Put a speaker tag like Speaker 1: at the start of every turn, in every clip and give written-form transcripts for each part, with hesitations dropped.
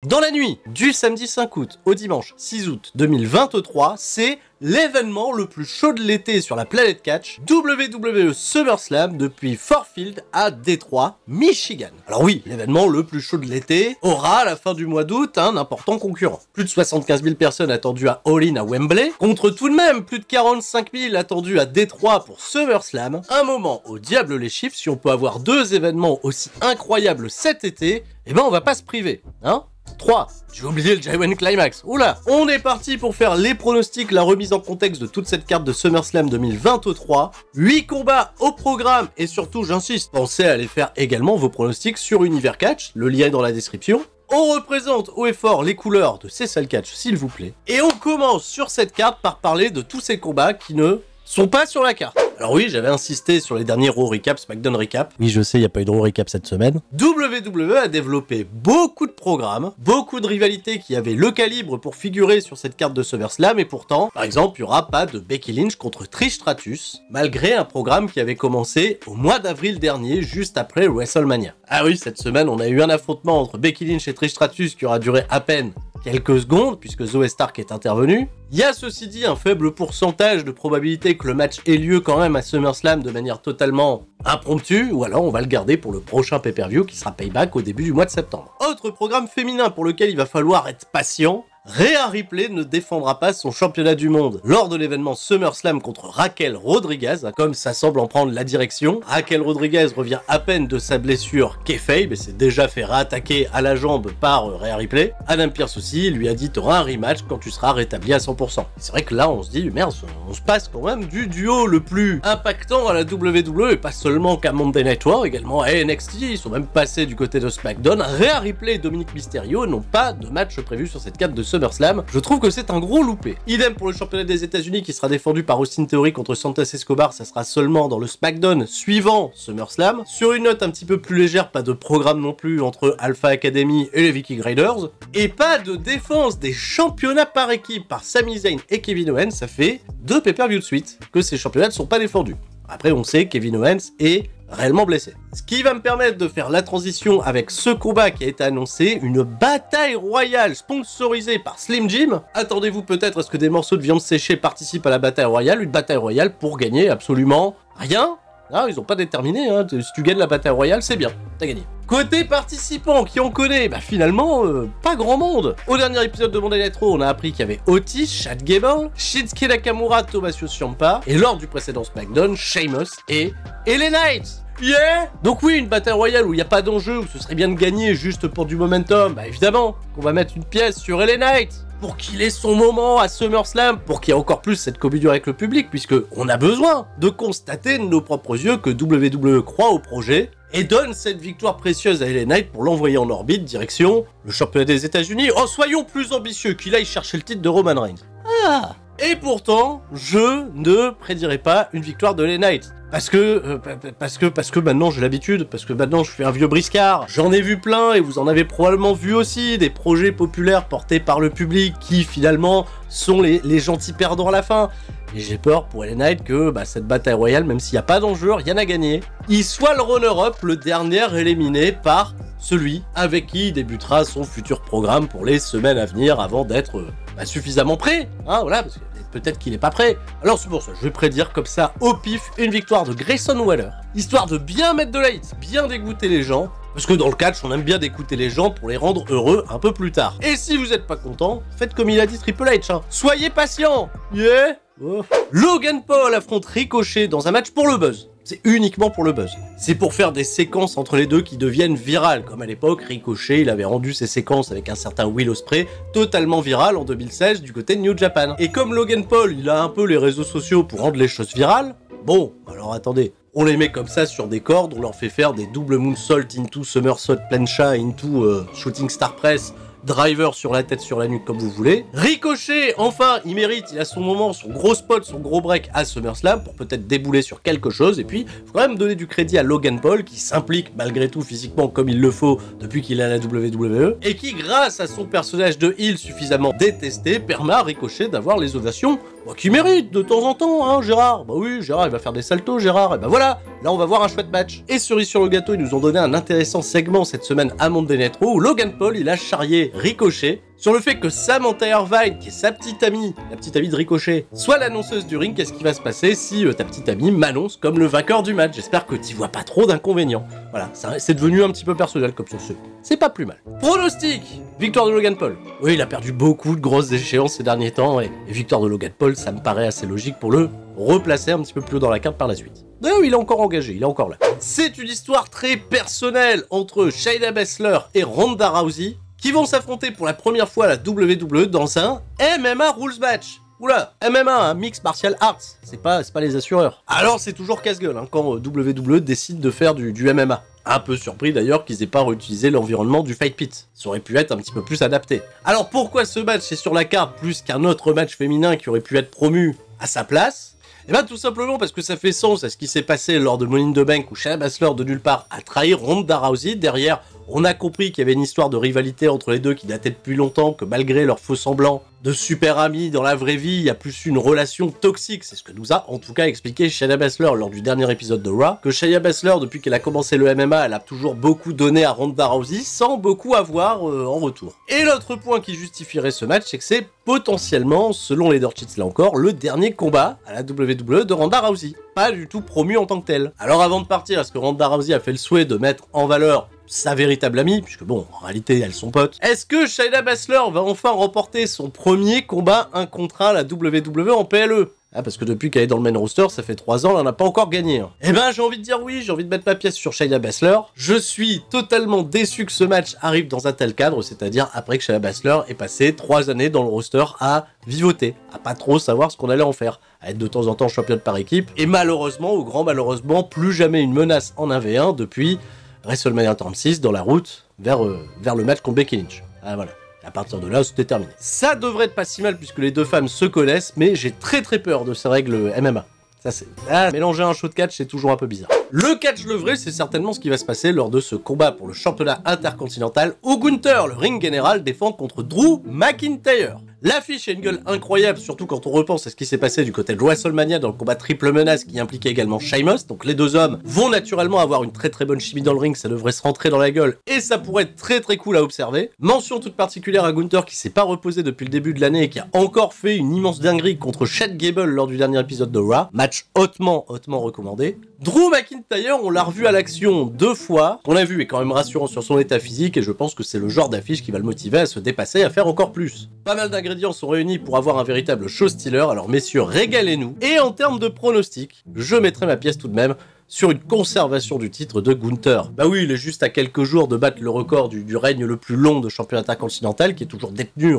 Speaker 1: Dans la nuit du samedi 5 août au dimanche 6 août 2023, c'est l'événement le plus chaud de l'été sur la planète Catch, WWE SummerSlam depuis Ford Field à Détroit, Michigan. Alors oui, l'événement le plus chaud de l'été aura à la fin du mois d'août un important concurrent. Plus de 75 000 personnes attendues à All-In à Wembley, contre tout de même plus de 45 000 attendues à Détroit pour SummerSlam. Un moment au diable les chiffres, si on peut avoir deux événements aussi incroyables cet été, eh ben on va pas se priver, hein. 3. J'ai oublié le G1 Climax. Oula. On est parti pour faire les pronostics, la remise en contexte de toute cette carte de SummerSlam 2023. 8 combats au programme et surtout, j'insiste, pensez à aller faire également vos pronostics sur Univers Catch, le lien est dans la description. On représente haut et fort les couleurs de Cessal Catch, s'il vous plaît. Et on commence sur cette carte par parler de tous ces combats qui ne sont pas sur la carte. Alors oui, j'avais insisté sur les derniers Raw Recap, SmackDown Recap. Oui, je sais, il n'y a pas eu de Raw Recap cette semaine. WWE a développé beaucoup de programmes, beaucoup de rivalités qui avaient le calibre pour figurer sur cette carte de SummerSlam, et pourtant, par exemple, il n'y aura pas de Becky Lynch contre Trish Stratus, malgré un programme qui avait commencé au mois d'avril dernier, juste après WrestleMania. Ah oui, cette semaine, on a eu un affrontement entre Becky Lynch et Trish Stratus qui aura duré à peine quelques secondes, puisque Zoey Stark est intervenue. Il y a ceci dit un faible pourcentage de probabilité que le match ait lieu quand même à SummerSlam de manière totalement impromptue, ou alors on va le garder pour le prochain pay-per-view qui sera Payback au début du mois de septembre. Autre programme féminin pour lequel il va falloir être patient, Rhea Ripley ne défendra pas son championnat du monde lors de l'événement SummerSlam contre Raquel Rodriguez, comme ça semble en prendre la direction. Raquel Rodriguez revient à peine de sa blessure kayfabe et s'est déjà fait réattaquer à la jambe par Rhea Ripley. Adam Pearce aussi lui a dit t'auras un rematch quand tu seras rétabli à 100%. C'est vrai que là on se dit merde, on se passe quand même du duo le plus impactant à la WWE, et pas seulement qu'à Monday Night War, également à NXT, ils sont même passés du côté de SmackDown. Rhea Ripley et Dominic Mysterio n'ont pas de match prévu sur cette carte de SummerSlam. Je trouve que c'est un gros loupé. Idem pour le championnat des États-Unis qui sera défendu par Austin Theory contre Santos Escobar, ça sera seulement dans le SmackDown suivant SummerSlam. Sur une note un petit peu plus légère, pas de programme non plus entre Alpha Academy et les Viking Raiders, et pas de défense des championnats par équipe par Sami Zayn et Kevin Owens. Ça fait 2 pay-per-view de suite que ces championnats ne sont pas défendus. Après on sait Kevin Owens est réellement blessé. Ce qui va me permettre de faire la transition avec ce combat qui a été annoncé, une bataille royale sponsorisée par Slim Jim. Attendez-vous peut-être à ce que des morceaux de viande séchée participent à la bataille royale, une bataille royale pour gagner absolument rien. Ah, ils ont pas déterminé, hein. Si tu gagnes la bataille royale, c'est bien, t'as gagné. Côté participants, qui on connaît? Bah finalement, pas grand monde. Au dernier épisode de Monday Night Raw, on a appris qu'il y avait Otis, Chad Gable, Shinsuke Nakamura, Tommaso Ciampa, et lors du précédent SmackDown, Sheamus et LA Knight. Yeah! Donc oui, une bataille royale où il n'y a pas d'enjeu, où ce serait bien de gagner juste pour du momentum, bah évidemment qu'on va mettre une pièce sur LA Knight pour qu'il ait son moment à SummerSlam, pour qu'il y ait encore plus cette comédie avec le public, puisque on a besoin de constater de nos propres yeux que WWE croit au projet et donne cette victoire précieuse à LA Knight pour l'envoyer en orbite direction le championnat des États-Unis. Oh, soyons plus ambitieux, qu'il aille chercher le titre de Roman Reigns. Ah! Et pourtant, je ne prédirai pas une victoire de LA Knight. Parce que maintenant j'ai l'habitude, parce que maintenant je suis un vieux briscard. J'en ai vu plein et vous en avez probablement vu aussi, des projets populaires portés par le public qui finalement sont les gentils perdants à la fin. Et j'ai peur pour LA Knight que cette bataille royale, même s'il n'y a pas d'enjeu, rien à gagner, il soit le runner-up, le dernier éliminé par celui avec qui il débutera son futur programme pour les semaines à venir avant d'être suffisamment prêt. Hein, voilà, parce que peut-être qu'il n'est pas prêt. Alors c'est pour ça, je vais prédire comme ça au pif une victoire de Grayson Waller, histoire de bien mettre de la hit, bien dégoûter les gens, parce que dans le catch on aime bien dégoûter les gens pour les rendre heureux un peu plus tard. Et si vous n'êtes pas content, faites comme il a dit Triple H, hein. Soyez patient. Yeah. Oh. Logan Paul affronte Ricochet dans un match pour le buzz. C'est uniquement pour le buzz. C'est pour faire des séquences entre les deux qui deviennent virales. Comme à l'époque, Ricochet, il avait rendu ses séquences avec un certain Will Ospreay totalement virales en 2016 du côté de New Japan. Et comme Logan Paul, il a un peu les réseaux sociaux pour rendre les choses virales, bon, alors attendez, on les met comme ça sur des cordes, on leur fait faire des double moonsault into somersault plancha into shooting star press, driver sur la tête, sur la nuque, comme vous voulez. Ricochet, enfin, il mérite, il a son moment, son gros spot, son gros break à SummerSlam pour peut-être débouler sur quelque chose. Et puis, faut quand même donner du crédit à Logan Paul qui s'implique malgré tout physiquement comme il le faut depuis qu'il est à la WWE et qui, grâce à son personnage de heel suffisamment détesté, permet à Ricochet d'avoir les ovations qu'il mérite de temps en temps, hein, Gérard. Bah oui, Gérard, il va faire des saltos, Gérard. Et bah voilà, là on va voir un chouette match. Et cerise sur le gâteau, ils nous ont donné un intéressant segment cette semaine à Monday Night Raw où Logan Paul il a charrié Ricochet sur le fait que Samantha Irvine, qui est sa petite amie, la petite amie de Ricochet, soit l'annonceuse du ring. Qu'est-ce qui va se passer si ta petite amie m'annonce comme le vainqueur du match? J'espère que t'y vois pas trop d'inconvénients. Voilà, c'est devenu un petit peu personnel comme ça, c'est pas plus mal. Pronostic, victoire de Logan Paul. Oui, il a perdu beaucoup de grosses échéances ces derniers temps, et victoire de Logan Paul, ça me paraît assez logique pour le replacer un petit peu plus haut dans la carte par la suite. D'ailleurs, il est encore engagé, il est encore là. C'est une histoire très personnelle entre Shayna Baszler et Ronda Rousey, qui vont s'affronter pour la première fois à la WWE dans un MMA Rules Match. Oula, MMA, Mixed Martial Arts, c'est pas les assureurs. Alors c'est toujours casse-gueule quand WWE décide de faire du MMA. Un peu surpris d'ailleurs qu'ils aient pas réutilisé l'environnement du Fight Pit. Ça aurait pu être un petit peu plus adapté. Alors pourquoi ce match est sur la carte plus qu'un autre match féminin qui aurait pu être promu à sa place? Eh bien tout simplement parce que ça fait sens à ce qui s'est passé lors de Money in the Bank où Shayna Baszler de nulle part a trahi Ronda Rousey. Derrière, on a compris qu'il y avait une histoire de rivalité entre les deux qui datait depuis longtemps, que malgré leur faux semblant de super amis dans la vraie vie, il y a plus une relation toxique. C'est ce que nous a en tout cas expliqué Shayna Baszler lors du dernier épisode de Raw, que Shayna Baszler, depuis qu'elle a commencé le MMA, elle a toujours beaucoup donné à Ronda Rousey sans beaucoup avoir en retour. Et l'autre point qui justifierait ce match, c'est que c'est potentiellement, selon les Dirt Sheets là encore, le dernier combat à la WWE de Ronda Rousey. Pas du tout promu en tant que tel. Alors avant de partir, est-ce que Ronda Rousey a fait le souhait de mettre en valeur sa véritable amie, puisque bon, en réalité, elles sont potes. Est-ce que Shayna Baszler va enfin remporter son premier combat 1 contre 1 à la WWE en PLE? Ah, parce que depuis qu'elle est dans le main roster, ça fait 3 ans, elle n'a pas encore gagné. Eh ben, j'ai envie de dire oui, j'ai envie de mettre ma pièce sur Shayna Baszler. Je suis totalement déçu que ce match arrive dans un tel cadre, c'est-à-dire après que Shayna Baszler ait passé 3 années dans le roster à vivoter, à pas trop savoir ce qu'on allait en faire, à être de temps en temps championne par équipe, et malheureusement, ou grand malheureusement, plus jamais une menace en 1v1 depuis WrestleMania 36 dans la route vers le match contre Becky Lynch. Ah voilà. À partir de là, c'était terminé. Ça devrait être pas si mal puisque les deux femmes se connaissent, mais j'ai très peur de ces règles MMA. Ça c'est... mélanger un show de catch, c'est toujours un peu bizarre. Le catch levré, c'est certainement ce qui va se passer lors de ce combat pour le championnat intercontinental où Gunther, le ring général, défend contre Drew McIntyre. L'affiche a une gueule incroyable, surtout quand on repense à ce qui s'est passé du côté de WrestleMania dans le combat triple menace qui impliquait également Sheamus. Donc les deux hommes vont naturellement avoir une très bonne chimie dans le ring, ça devrait se rentrer dans la gueule et ça pourrait être très cool à observer. Mention toute particulière à Gunther qui s'est pas reposé depuis le début de l'année et qui a encore fait une immense dinguerie contre Chad Gable lors du dernier épisode de Raw. Match hautement recommandé. Drew McIntyre, on l'a revu à l'action 2 fois. On l'a vu est quand même rassurant sur son état physique et je pense que c'est le genre d'affiche qui va le motiver à se dépasser et à faire encore plus. Pas mal d'ingrédients sont réunis pour avoir un véritable show stealer, alors messieurs, régalez-nous. Et en termes de pronostic, je mettrai ma pièce tout de même sur une conservation du titre de Gunther. Bah oui, il est juste à quelques jours de battre le record du règne le plus long de championnat intercontinental qui est toujours détenu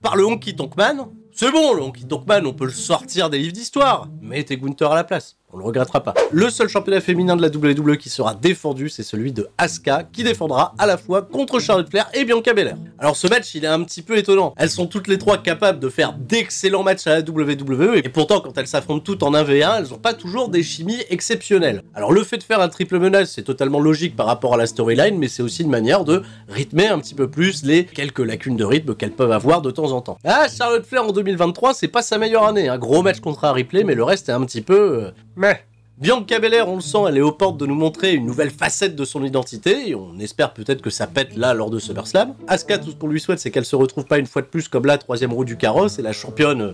Speaker 1: par le Honky Tonk Man. C'est bon, le Honky Tonk Man, on peut le sortir des livres d'histoire. Mettez Gunther à la place, on le regrettera pas. Le seul championnat féminin de la WWE qui sera défendu, c'est celui de Asuka, qui défendra à la fois contre Charlotte Flair et Bianca Belair. Alors ce match, il est un petit peu étonnant. Elles sont toutes les trois capables de faire d'excellents matchs à la WWE, et pourtant quand elles s'affrontent toutes en 1v1, elles ont pas toujours des chimies exceptionnelles. Alors le fait de faire un triple menace, c'est totalement logique par rapport à la storyline, mais c'est aussi une manière de rythmer un petit peu plus les quelques lacunes de rythme qu'elles peuvent avoir de temps en temps. Ah, Charlotte Flair en 2023, c'est pas sa meilleure année, un gros match contre un replay, mais le reste est un petit peu... mais... Bianca Belair, on le sent, elle est aux portes de nous montrer une nouvelle facette de son identité, et on espère peut-être que ça pète là lors de SummerSlam. Asuka, tout ce qu'on lui souhaite, c'est qu'elle se retrouve pas une fois de plus comme la troisième roue du carrosse, et la championne,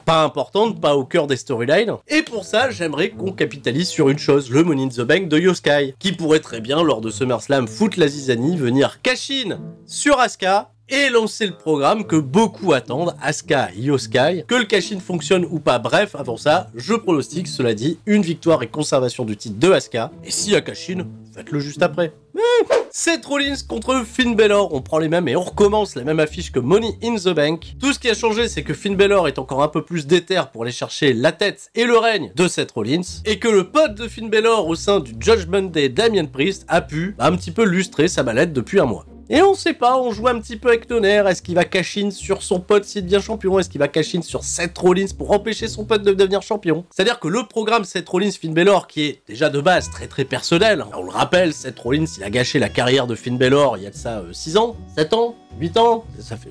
Speaker 1: pas importante, pas au cœur des storylines. Et pour ça, j'aimerais qu'on capitalise sur une chose, le Money in the Bank de Io Sky, qui pourrait très bien, lors de SummerSlam, foutre la zizanie, venir cash-in sur Asuka, et lancer le programme que beaucoup attendent, Asuka Io Sky, que le cash-in fonctionne ou pas. Bref, avant ça, je pronostique, cela dit, une victoire et conservation du titre de Asuka, et s'il y a cash-in, faites-le juste après. Seth Rollins contre Finn Balor, on prend les mêmes et on recommence la même affiche que Money in the Bank. Tout ce qui a changé, c'est que Finn Balor est encore un peu plus déter pour aller chercher la tête et le règne de Seth Rollins, et que le pote de Finn Balor au sein du Judgment Day, Damian Priest, a pu un petit peu lustrer sa mallette depuis un mois. Et on sait pas, on joue un petit peu avec nos nerfs. Est-ce qu'il va cash-in sur son pote s'il devient champion? Est-ce qu'il va cash-in sur Seth Rollins pour empêcher son pote de devenir champion? C'est-à-dire que le programme Seth Rollins Finn Balor, qui est déjà de base très personnel, on le rappelle, Seth Rollins il a gâché la carrière de Finn Balor il y a de ça 6 ans, 7 ans, 8 ans,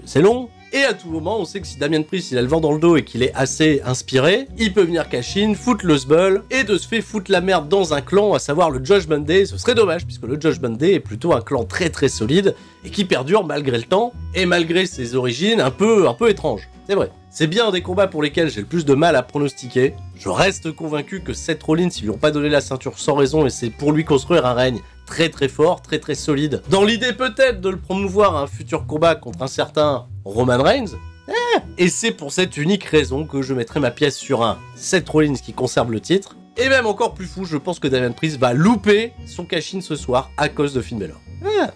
Speaker 1: c'est long. Et à tout moment, on sait que si Damien Priest il a le vent dans le dos et qu'il est assez inspiré, il peut venir cash-in, foutre le sbull, et de se fait foutre la merde dans un clan, à savoir le Judgment Day. Ce serait dommage, puisque le Judgment Day est plutôt un clan très très solide, et qui perdure malgré le temps, et malgré ses origines un peu étranges. C'est vrai. C'est bien un des combats pour lesquels j'ai le plus de mal à pronostiquer. Je reste convaincu que Seth Rollins, ils lui ont pas donné la ceinture sans raison, et c'est pour lui construire un règne très très fort, très très solide. Dans l'idée peut-être de le promouvoir à un futur combat contre un certain Roman Reigns. Et c'est pour cette unique raison que je mettrai ma pièce sur un Seth Rollins qui conserve le titre. Et même encore plus fou, je pense que Damien Priest va louper son cash-in ce soir à cause de Finn Balor.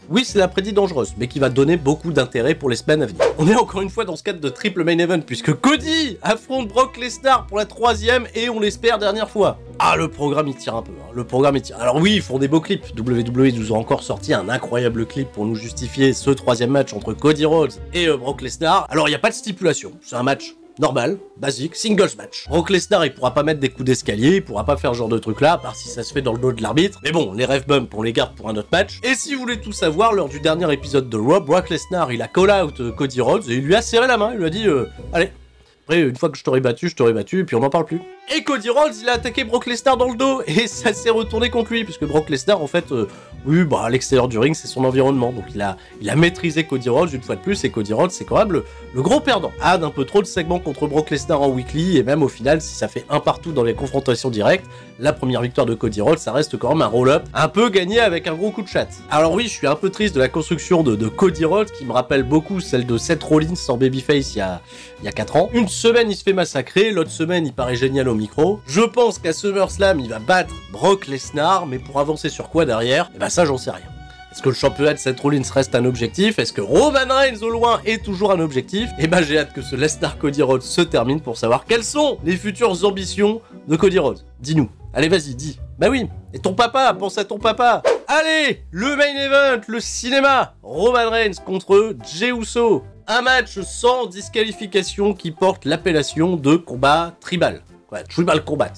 Speaker 1: Oui, c'est la prédit dangereuse, mais qui va donner beaucoup d'intérêt pour les semaines à venir. On est encore une fois dans ce cadre de triple main event, puisque Cody affronte Brock Lesnar pour la 3e et on l'espère dernière fois. Ah, le programme il tire un peu, hein. Le programme il tire. Alors oui, ils font des beaux clips. WWE nous a encore sorti un incroyable clip pour nous justifier ce 3e match entre Cody Rhodes et Brock Lesnar. Alors il n'y a pas de stipulation, c'est un match normal, basique, singles match. Brock Lesnar, il pourra pas mettre des coups d'escalier, il pourra pas faire ce genre de truc là, à part si ça se fait dans le dos de l'arbitre. Mais bon, les ref bumps, on les garde pour un autre match. Et si vous voulez tout savoir, lors du dernier épisode de Raw, Brock Lesnar, il a call out Cody Rhodes et il lui a serré la main, il lui a dit allez. Après, une fois que je t'aurai battu, et puis on n'en parle plus. Et Cody Rhodes, il a attaqué Brock Lesnar dans le dos, et ça s'est retourné contre lui, puisque Brock Lesnar, en fait, oui, bah, à l'extérieur du ring, c'est son environnement, donc il a maîtrisé Cody Rhodes une fois de plus, et Cody Rhodes, c'est quand même le gros perdant. Ah, d'un peu trop de segments contre Brock Lesnar en weekly, et même au final, si ça fait un partout dans les confrontations directes, la première victoire de Cody Rhodes, ça reste quand même un roll-up, un peu gagné avec un gros coup de chat. Alors oui, je suis un peu triste de la construction de Cody Rhodes, qui me rappelle beaucoup celle de Seth Rollins en babyface il y a 4 ans. Une semaine, il se fait massacrer, l'autre semaine, il paraît génial au micro. Je pense qu'à SummerSlam, il va battre Brock Lesnar, mais pour avancer sur quoi derrière? Eh ben ça, j'en sais rien. Est-ce que le championnat de Seth Rollins reste un objectif? Est-ce que Roman Reigns au loin est toujours un objectif? Eh ben j'ai hâte que ce Lesnar Cody Rhodes se termine pour savoir quelles sont les futures ambitions de Cody Rhodes. Dis-nous. Allez, vas-y, dis. Bah oui. Et ton papa, pense à ton papa. Allez, le main event, le cinéma. Roman Reigns contre Jey Uso. Un match sans disqualification qui porte l'appellation de combat tribal. Ouais, tribal combat.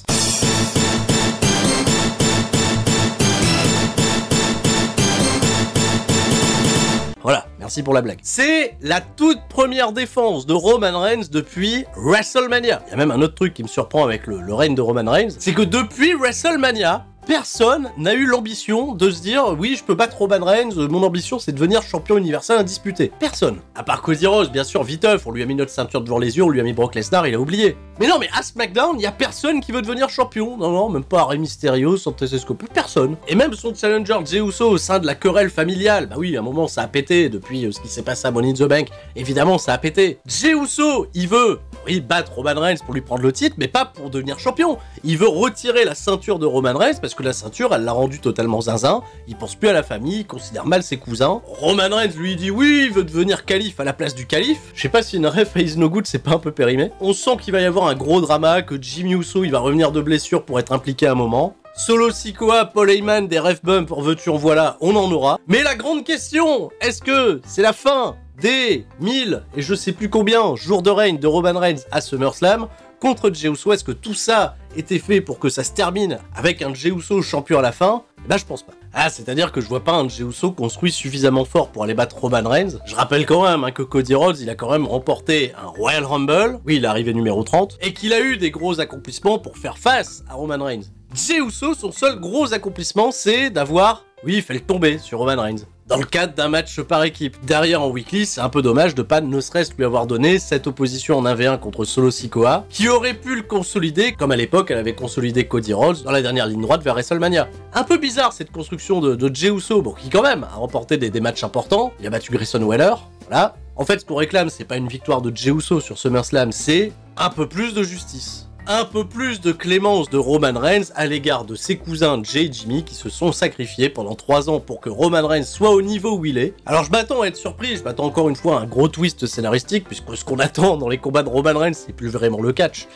Speaker 1: Voilà, merci pour la blague. C'est la toute première défense de Roman Reigns depuis WrestleMania. Il y a même un autre truc qui me surprend avec le règne de Roman Reigns, c'est que depuis WrestleMania, personne n'a eu l'ambition de se dire « Oui, je peux battre Roman Reigns, mon ambition c'est de devenir champion universel indisputé. » Personne. À part Cody Rhodes, bien sûr, viteuf, on lui a mis notre ceinture devant les yeux, on lui a mis Brock Lesnar, il a oublié. Mais non, mais à SmackDown, il y a personne qui veut devenir champion. Non, même pas Rey Mysterio, Santos Escobar, personne. Et même son challenger Jey Uso au sein de la querelle familiale, bah oui, à un moment ça a pété depuis ce qui s'est passé à Money in the Bank. Évidemment, ça a pété. Jey Uso, il veut, oui, battre Roman Reigns pour lui prendre le titre, mais pas pour devenir champion. Il veut retirer la ceinture de Roman Reigns parce que la ceinture, elle l'a rendu totalement zinzin. Il pense plus à la famille, il considère mal ses cousins. Roman Reigns lui dit oui, il veut devenir calife à la place du calife. Je sais pas si une ref Is No Good, c'est pas un peu périmé. On sent qu'il va y avoir un gros drama, que Jimmy Uso, il va revenir de blessure pour être impliqué à un moment. Solo Sikoa, Paul Heyman, des ref bumps, en veux-tu en voilà, on en aura. Mais la grande question, est-ce que c'est la fin des 1000 et je sais plus combien jours de règne de Roman Reigns à SummerSlam contre Jey Uso? Est-ce que tout ça était fait pour que ça se termine avec un Jey Uso champion à la fin? Bah je pense pas. Ah, c'est-à-dire que je vois pas un Jey Uso construit suffisamment fort pour aller battre Roman Reigns. Je rappelle quand même que Cody Rhodes, il a quand même remporté un Royal Rumble, oui, il est arrivé numéro 30, et qu'il a eu des gros accomplissements pour faire face à Roman Reigns. Jey Uso, son seul gros accomplissement, c'est d'avoir, oui, fait le tomber sur Roman Reigns. Dans le cadre d'un match par équipe. Derrière en weekly, c'est un peu dommage de pas ne serait-ce lui avoir donné cette opposition en 1v1 contre Solo Sikoa, qui aurait pu le consolider, comme à l'époque elle avait consolidé Cody Rhodes dans la dernière ligne droite vers WrestleMania. Un peu bizarre cette construction de Jey Uso, bon, qui quand même a remporté des matchs importants, il a battu Grayson Waller, voilà. En fait, ce qu'on réclame, c'est pas une victoire de Jey Uso sur SummerSlam, c'est un peu plus de justice. Un peu plus de clémence de Roman Reigns à l'égard de ses cousins Jey et Jimmy qui se sont sacrifiés pendant 3 ans pour que Roman Reigns soit au niveau où il est. Alors je m'attends à être surpris, je m'attends encore une fois à un gros twist scénaristique puisque ce qu'on attend dans les combats de Roman Reigns c'est plus vraiment le catch.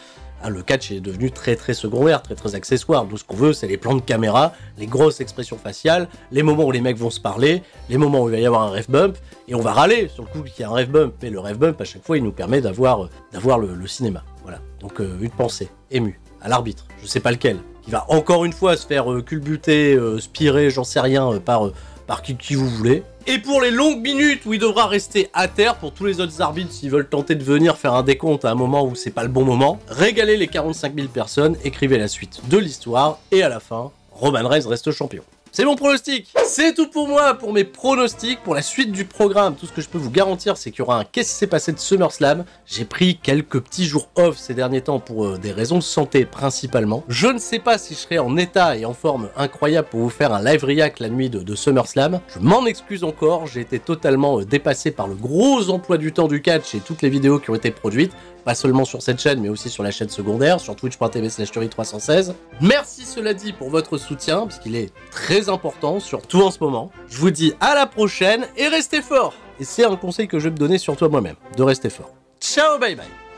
Speaker 1: Hein, le catch est devenu très secondaire, très accessoire. Nous ce qu'on veut c'est les plans de caméra, les grosses expressions faciales, les moments où les mecs vont se parler, les moments où il va y avoir un ref bump et on va râler sur le coup qu'il y a un ref bump, mais le ref bump à chaque fois il nous permet d'avoir le cinéma. Voilà, donc une pensée émue à l'arbitre, je sais pas lequel, qui va encore une fois se faire culbuter, spirer, j'en sais rien, par qui vous voulez. Et pour les longues minutes où il devra rester à terre, pour tous les autres arbitres s'ils veulent tenter de venir faire un décompte à un moment où c'est pas le bon moment, régalez les 45 000 personnes, écrivez la suite de l'histoire, et à la fin, Roman Reigns reste champion. C'est mon pronostic. C'est tout pour moi, pour mes pronostics, pour la suite du programme. Tout ce que je peux vous garantir, c'est qu'il y aura un qu'est-ce qui s'est passé de SummerSlam. J'ai pris quelques petits jours off ces derniers temps pour des raisons de santé principalement. Je ne sais pas si je serai en état et en forme incroyable pour vous faire un live react la nuit de SummerSlam. Je m'en excuse encore, j'ai été totalement dépassé par le gros emploi du temps du catch et toutes les vidéos qui ont été produites. Pas seulement sur cette chaîne, mais aussi sur la chaîne secondaire, sur twitch.tv/Tuerie316. Merci cela dit pour votre soutien, parce qu'il est très important, surtout en ce moment. Je vous dis à la prochaine, et restez forts. Et c'est un conseil que je vais me donner surtout à moi-même, de rester fort. Ciao, bye bye.